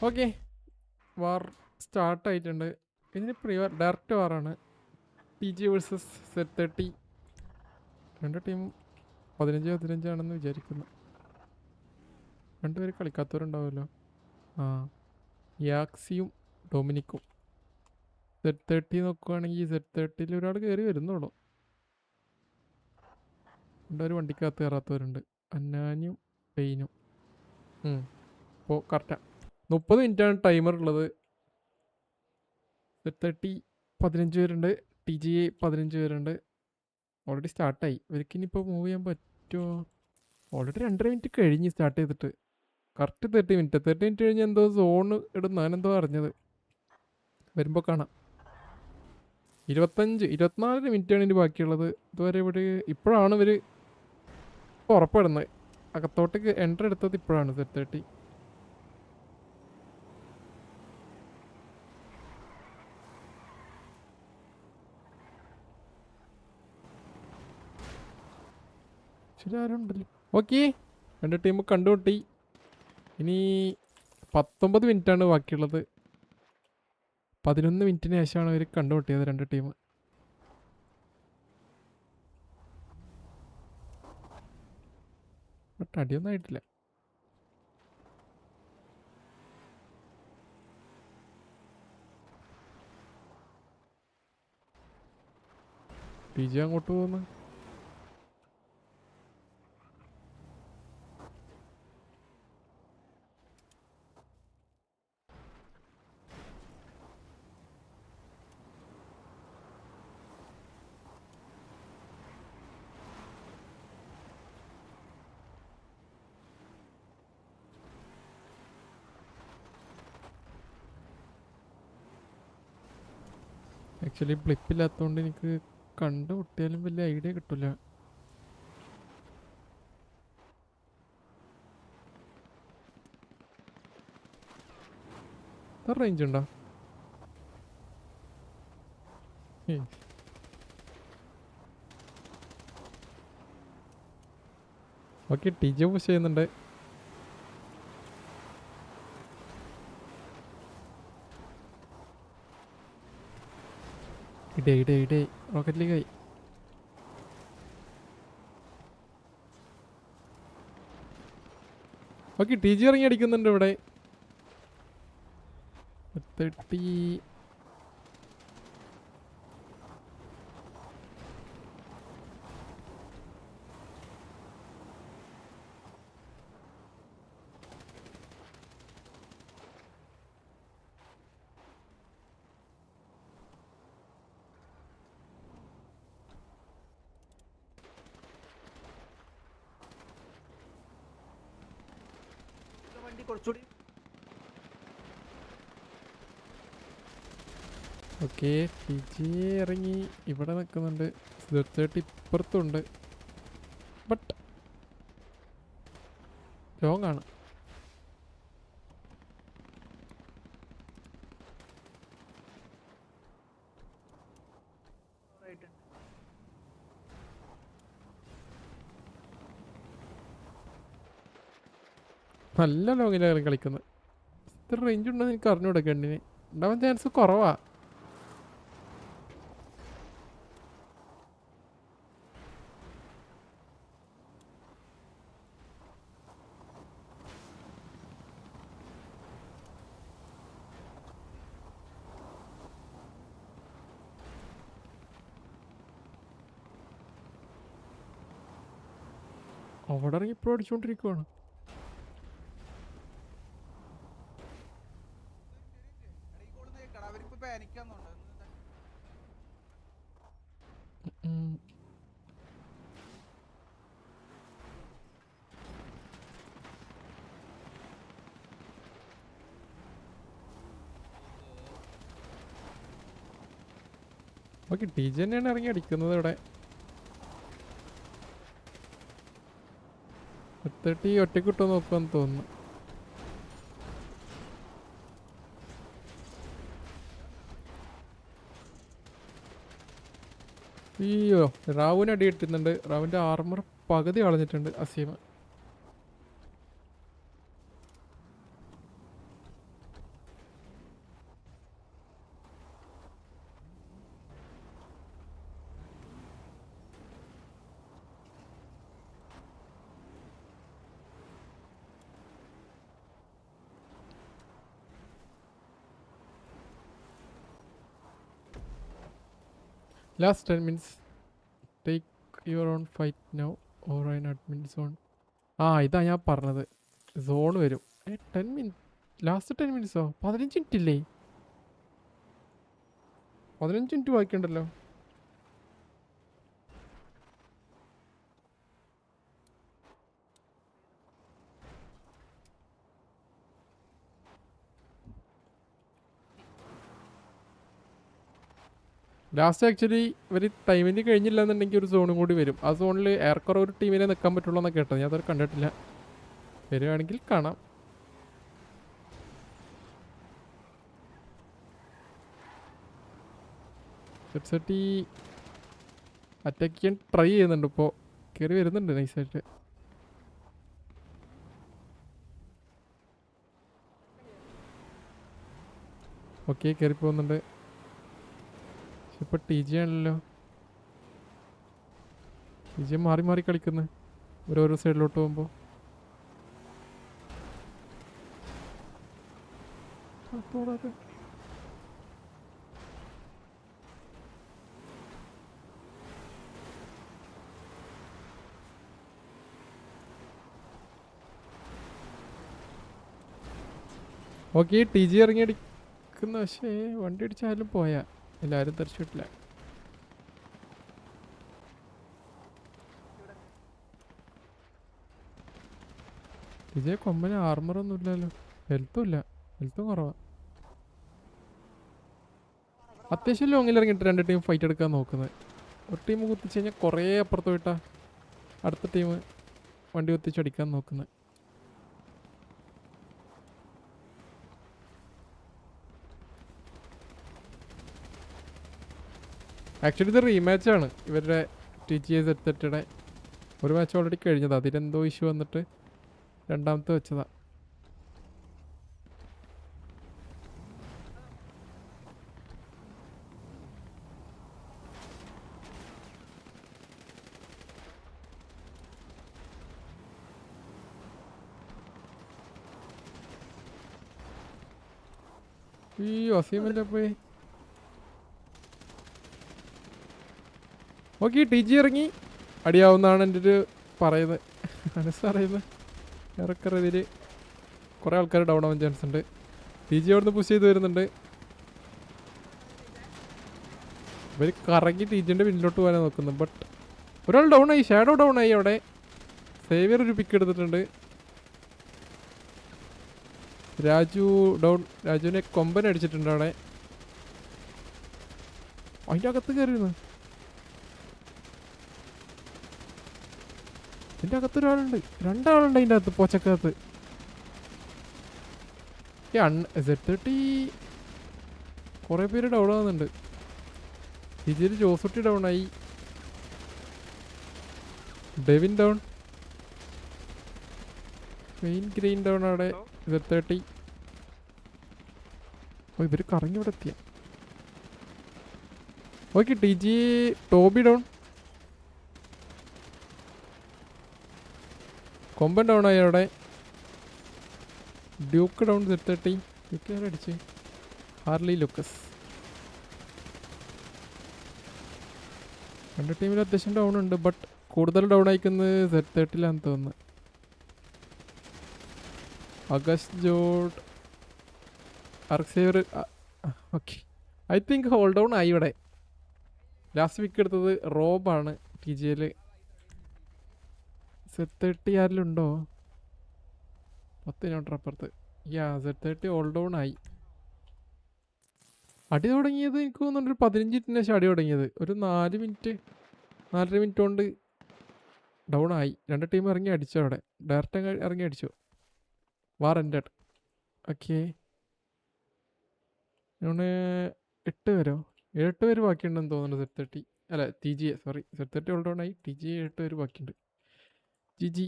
Okay, വാർ സ്റ്റാർട്ടായിട്ടുണ്ട്. ഇതിന് direct വാറാണ്. PG versus Z30. രണ്ട് ടീമും 15-15 വിചാരിക്കുന്നു. രണ്ടുപേര് കളിക്കാത്തവരുണ്ടാവുമല്ലോ. ആ, യാക്സിയും ഡൊമിനിക്കും. Z30 നോക്കുവാണെങ്കിൽ Z30 ഒരാൾ കയറി വരുന്നുള്ളൂ. രണ്ടുപേര് വണ്ടിക്കകത്ത് കയറാത്തവരുണ്ട്, അന്നാനിയും പെയിനും. അപ്പോൾ കറക്റ്റാ. 30 മിനിറ്റാണ് ടൈമർ ഉള്ളത്. Z30 15 പേരുണ്ട്, TGA 15 പേരുണ്ട്. ഓൾറെഡി സ്റ്റാർട്ടായി. ഇവർക്ക് ഇനിയിപ്പോൾ മൂവ് ചെയ്യാൻ പറ്റുമോ? ഓൾറെഡി 2.5 മിനിറ്റ് കഴിഞ്ഞ് സ്റ്റാർട്ട് ചെയ്തിട്ട്. കറക്റ്റ് 30 മിനിറ്റ് കഴിഞ്ഞ് എന്തോ സോണ് ഇടുന്ന ഞാനെന്തോ അറിഞ്ഞത്. വരുമ്പോൾ കാണാം. 24 മിനിറ്റാണ് ഇനി ബാക്കിയുള്ളത്. ഇതുവരെ ഇവിടെ ഇപ്പോഴാണ് ഇവർ ഉറപ്പിടുന്നത്. അകത്തോട്ടേക്ക് എൻട്രി എടുത്തത് ഇപ്പോഴാണ് Z30. ശരി, ആരുണ്ടല്ലോ. ഓക്കെ, രണ്ട് ടീം കണ്ടുമുട്ടി. ഇനി 19 മിനിറ്റാണ് ബാക്കിയുള്ളത്. 11 മിനിറ്റിന് ശേഷമാണ് അവർ കണ്ടുമുട്ടിയത് രണ്ട് ടീം. ബട്ട് അടിയൊന്നും ആയിട്ടില്ല. TG അങ്ങോട്ട് പോകുന്നു. ആക്ച്വലി ബ്ലിപ്പില്ലാത്തതുകൊണ്ട് എനിക്ക് കണ്ടുമുട്ടിയാലും വലിയ ഐഡിയ കിട്ടില്ല. എത്ര റേഞ്ച് ഉണ്ടോ? ഓക്കെ, TG പുഷ് ചെയ്യുന്നുണ്ട്. ഇടേ റോക്കറ്റ് ലീഗായി. ഓക്കെ, TG ഇറങ്ങി അടിക്കുന്നുണ്ട് ഇവിടെ. 30. ഓക്കെ, TG ഇറങ്ങി ഇവിടെ നിൽക്കുന്നുണ്ട്. Z30 ഇപ്പുറത്തുണ്ട്. ബട്ട് ലോങ് ആണ്. നല്ല ലോങ്ങിലാണ് കളിക്കുന്നത്. ഇത്ര റേഞ്ച് ഉണ്ടെന്ന് എനിക്ക് അറിഞ്ഞൂടെ. ഗണ്ണിന് ഉണ്ടാവാൻ ചാൻസ് കുറവാ. അവിടെ ഇറങ്ങി ഇപ്പോൾ അടിച്ചുകൊണ്ടിരിക്കുവാണ്. ഓക്കെ, TG തന്നെയാണ് ഇറങ്ങി അടിക്കുന്നത് ഇവിടെ. 30 ഒറ്റയ്ക്ക് കിട്ടുമോ നോക്കുമെന്ന് തോന്നുന്നു. അയ്യോ, റാവുവിന് അടി കിട്ടുന്നുണ്ട്. റാവുവിൻ്റെ ആർമർ പകുതി കളഞ്ഞിട്ടുണ്ട് അസീമ. Last 10 minutes take your own fight now or in admin zone. ആ ഇതാ ഞാൻ പറഞ്ഞത്, സോൺ വരും. 10 മിനിറ്റ്, ലാസ്റ്റ് 10 മിനിറ്റ്സോ? 15 മിനിറ്റ് ഇല്ലേ? 15 മിനിറ്റ് ബാക്കിയുണ്ടല്ലോ. ലാസ്റ്റ് ആക്ച്വലി ഇവർ ടൈമിന് കഴിഞ്ഞില്ല എന്നുണ്ടെങ്കിൽ ഒരു സോണും കൂടി വരും. ആ സോണിൽ ഏറെക്കുറെ ഒരു ടീമിനെ നിൽക്കാൻ പറ്റുള്ളൂ എന്നൊക്കെ കേട്ടത്. ഞാൻ അതൊരു കണ്ടിട്ടില്ല. വരികയാണെങ്കിൽ കാണാം. സെറ്റ് അറ്റാക്ക് ചെയ്യാൻ ട്രൈ ചെയ്യുന്നുണ്ട്. ഇപ്പോൾ കയറി വരുന്നുണ്ട് നൈസായിട്ട്. ഓക്കെ, കയറി പോകുന്നുണ്ട്. പക്ഷെ ഇപ്പോൾ ടി ജി ആണല്ലോ. ടി ജി മാറി മാറി കളിക്കുന്നു ഓരോരോ സൈഡിലോട്ട് പോകുമ്പോൾ. ഓക്കെ, ടി ജി ഇറങ്ങി അടിക്കുന്ന. പക്ഷേ വണ്ടി അടിച്ചാലും പോയാ എല്ലാവരും തെറിച്ചിട്ടില്ല. ടി ജി കൊമ്പന് ആർമറൊന്നും ഇല്ലല്ലോ. ഹെൽത്തും ഇല്ല, ഹെൽത്തും കുറവാ. അത്യാവശ്യം ലോങ്ങിൽ ഇറങ്ങിയിട്ട് രണ്ട് ടീം ഫൈറ്റ് എടുക്കാൻ നോക്കുന്നത്. ഒരു ടീം കുത്തിച്ച് കഴിഞ്ഞാൽ കുറേ അപ്പുറത്ത് പോയിട്ടാ അടുത്ത ടീം വണ്ടി കുത്തിച്ചടിക്കാൻ നോക്കുന്നത്. ആക്ച്വലി ഇത് റീമാച്ചാണ് ഇവരുടെ ടി ജി എസ് സെറ്റിയുടെ. ഒരു മാച്ച് ഓൾറെഡി കഴിഞ്ഞതാണ്, അതിലെന്തോ ഇഷ്യൂ വന്നിട്ട് രണ്ടാമത്തെ വെച്ചതാ. ഈ വസീമല്ലേ പോയി. ഓക്കെ, ടി ജി ഇറങ്ങി അടിയാവുന്നതാണ് എൻ്റെ ഒരു പറയുന്നത്, മനസ്സറിയുന്നത്. ഏറെക്കുറെ ഇതിൽ കുറേ ആൾക്കാർ ഡൗൺ ആവാൻ ചാൻസ് ഉണ്ട്. ടി ജി അവിടുന്ന് പുഷ് ചെയ്ത് വരുന്നുണ്ട്. ഇവർ കറങ്ങി ടി ജിൻ്റെ പിന്നിലോട്ട് പോകാനാണ് നോക്കുന്നത്. ബട്ട് ഒരാൾ ഡൗൺ ആയി, ഷാഡോ ഡൗൺ ആയി. അവിടെ സേവിയർ ഒരു പിക്ക് എടുത്തിട്ടുണ്ട്. രാജു ഡൗൺ. രാജുവിനെ കൊമ്പൻ അടിച്ചിട്ടുണ്ട് അവിടെ. അതിൻ്റെ അകത്ത് കയറിയിരുന്നു. ഇതിൻ്റെ അകത്ത് ഒരാളുണ്ട്, രണ്ടാളുണ്ട് അതിൻ്റെ അകത്ത്, പോച്ചക്കകത്ത്. Z30 കുറേ പേര് ഡൗൺ ആവുന്നുണ്ട്. ഇതിൽ ജോസുട്ടി ഡൗൺ ആയി, Devin down, main grain down. അവിടെ Z30. ഓ, ഇവർ കറങ്ങി ഇവിടെ എത്തിയ. Okay, T G Toby down, Komban down ആയി അവിടെ. Duke down. Z30 ഡ്യൂക്ക് അടിച്ച്. Harley Lucas. രണ്ട് ടീമിൽ അത്യാവശ്യം ഡൗൺ ഉണ്ട്. ബട്ട് കൂടുതൽ ഡൗൺ അയക്കുന്നത് Z30 തോന്നുന്നു. അഗസ്റ്റ് ജോഡ്, അർക്സേവർ. Okay, I think hole down ആയി ഇവിടെ. ലാസ്റ്റ് വീക്ക് എടുത്തത് റോബാണ് ടി ജിയിൽ. Z30 ആരിലുണ്ടോ? 10 കിലോമീറ്റർ അപ്പുറത്ത്. Z30 ഹോൾ ഡൗൺ ആയി. അടി തുടങ്ങിയത് എനിക്ക് തോന്നുന്നുണ്ട് ഒരു 15 മിനിറ്റിന് ശേഷം അടി തുടങ്ങിയത്. ഒരു 4 മിനിറ്റ് 4.5 മിനിറ്റ് കൊണ്ട് ഡൗൺ ആയി. രണ്ട് ടീം ഇറങ്ങി അടിച്ചു അവിടെ, ഡയറക്റ്റ് ഇറങ്ങി അടിച്ചു. വാർ എൻഡഡ്. ഓക്കെ, ഇവിടെ 8 പേരോ 7 പേര് ബാക്കിയുണ്ടെന്ന് തോന്നുന്നു. Z30 അല്ല, T G, sorry, Z30 whole down ആയി. ടി ജി 7 പേര് ബാക്കിയുണ്ട്. G G.